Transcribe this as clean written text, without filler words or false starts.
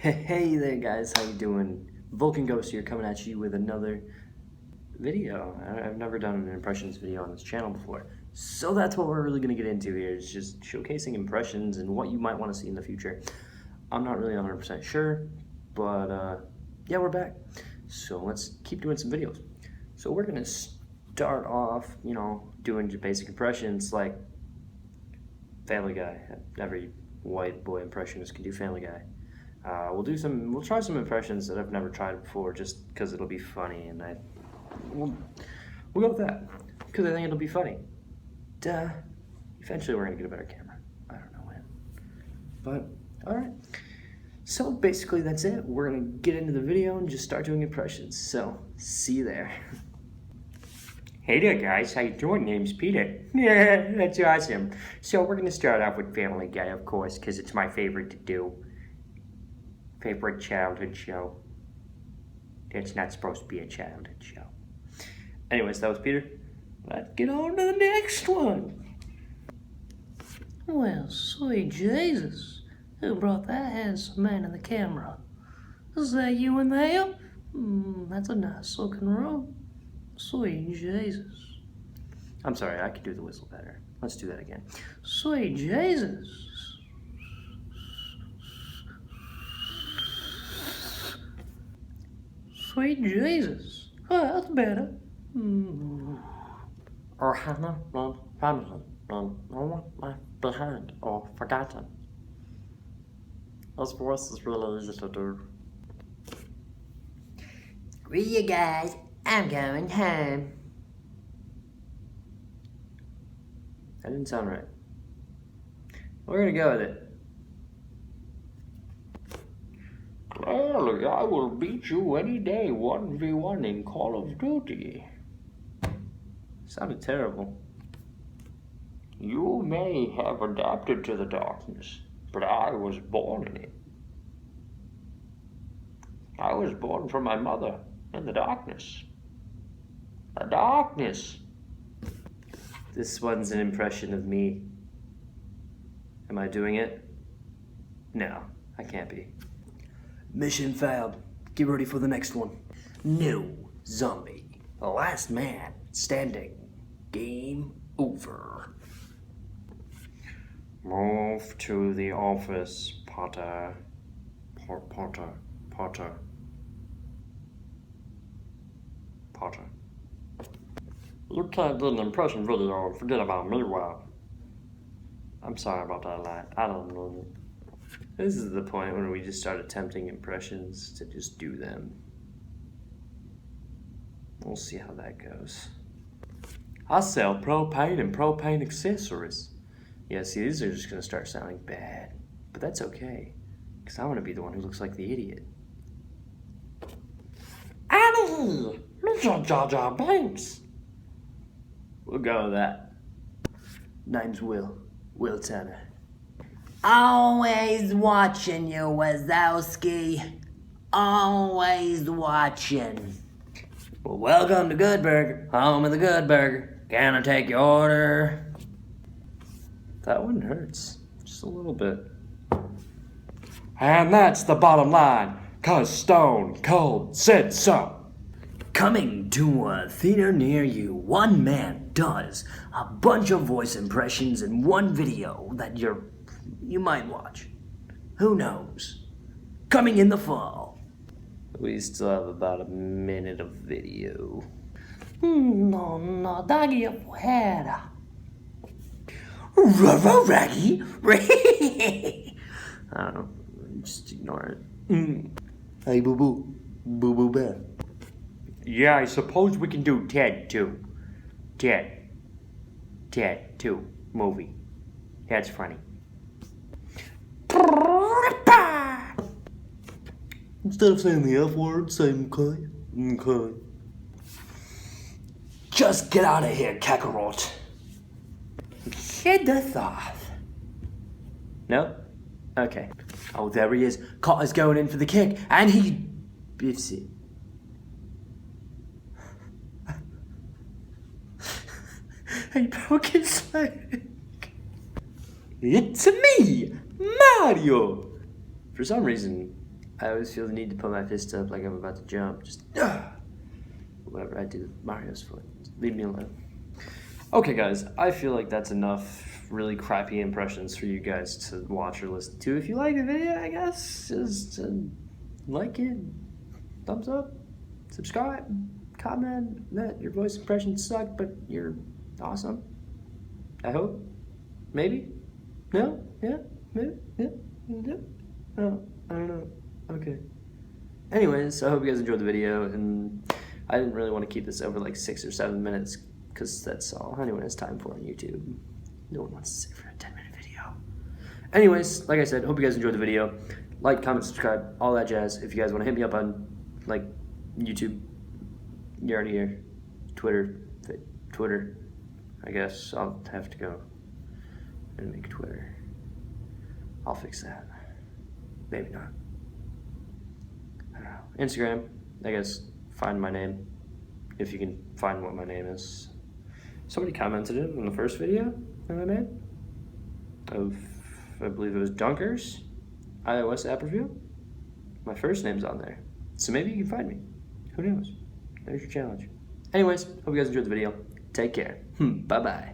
Hey there guys, how you doing? Vulcan Ghost here coming at you with another video. I've never done an impressions video on this channel before. So that's what we're really going to get into here, is just showcasing impressions and what you might want to see in the future. I'm not really 100% sure, but yeah, we're back. So let's keep doing some videos. So we're going to start off, doing your basic impressions like Family Guy. Every white boy impressionist can do Family Guy. We'll try some impressions that I've never tried before, just because it'll be funny, and we'll go with that, because I think it'll be funny. Eventually we're gonna get a better camera. I don't know when, but all right. So basically that's it. We're gonna get into the video and just start doing impressions. So see you there. Hey there guys, how you doing? Name's Peter. Yeah, that's awesome. So we're gonna start off with Family Guy, of course, because it's my favorite to do. Favorite childhood show. It's not supposed to be a childhood show. Anyways, that was Peter. Let's get on to the next one. Well, sweet Jesus, who brought that handsome man in the camera? Is that you in there? That's a nice looking room. Sweet Jesus. I'm sorry, I could do the whistle better. Let's do that again. Sweet Jesus. Sweet Jesus. Oh, that's better. Or Hannah, Family, behind or forgotten. This voice is really easy to do. Screw you guys, I'm going home. That didn't sound right. We're gonna go with it. Clearly, I will beat you any day 1v1 in Call of Duty. Sounded terrible. You may have adapted to the darkness, but I was born in it. I was born from my mother in the darkness. The darkness. This one's an impression of me. Am I doing it? No, I can't be. Mission failed. Get ready for the next one. No zombie. Last man standing. Game over. Move to the office, Potter. Potter. You can't do an impression video and forget about me, well. I'm sorry about that, lad. I don't know. This is the point when we just start attempting impressions to just do them. We'll see how that goes. I sell propane and propane accessories. Yeah, see, these are just gonna start sounding bad. But that's okay, because I'm gonna be the one who looks like the idiot. Annie! Mr. Jar Jar Banks! We'll go with that. Name's Will Turner. Always watching you, Wazowski. Always watching. Well, welcome to Good Burger, home of the Good Burger. Can I take your order? That one hurts, just a little bit. And that's the bottom line, 'cause Stone Cold said so. Coming to a theater near you, one man does a bunch of voice impressions in one video that you might watch. Who knows? Coming in the fall. We still have about a minute of video. No, doggy afuera. Raggy? I don't know, just ignore it. Hey, boo-boo. Boo-boo bear. Yeah, I suppose we can do Ted too. Ted 2 movie. That's funny. Instead of saying the F word, say okay. Okay. Just get out of here, Kakarot. Get the thought. No? Okay. Oh, there he is. Cotter's going in for the kick, and he biffs it. He broke his leg. It's me, Mario. For some reason, I always feel the need to put my fist up like I'm about to jump. Just whatever I do with Mario's foot. Leave me alone. Okay, guys, I feel like that's enough really crappy impressions for you guys to watch or listen to. If you like the video, I guess just like it, thumbs up, subscribe, comment that your voice impressions suck, but you're awesome. I hope. Maybe? No? Yeah? Maybe? Yeah? No? Oh, I don't know. Okay. Anyways, I hope you guys enjoyed the video, and I didn't really want to keep this over like 6 or 7 minutes because that's all anyone has time for on YouTube. No one wants to sit for a 10-minute video. Anyways, like I said, hope you guys enjoyed the video. Like, comment, subscribe, all that jazz. If you guys want to hit me up on like YouTube, you're already here. Twitter. I guess I'll have to go and make Twitter. I'll fix that. Maybe not. I don't know. Instagram, I guess, find my name. If you can find what my name is. Somebody commented it in the first video that I made. I believe it was Dunkers, iOS app review. My first name's on there. So maybe you can find me. Who knows? There's your challenge. Anyways, hope you guys enjoyed the video. Take care. Bye-bye.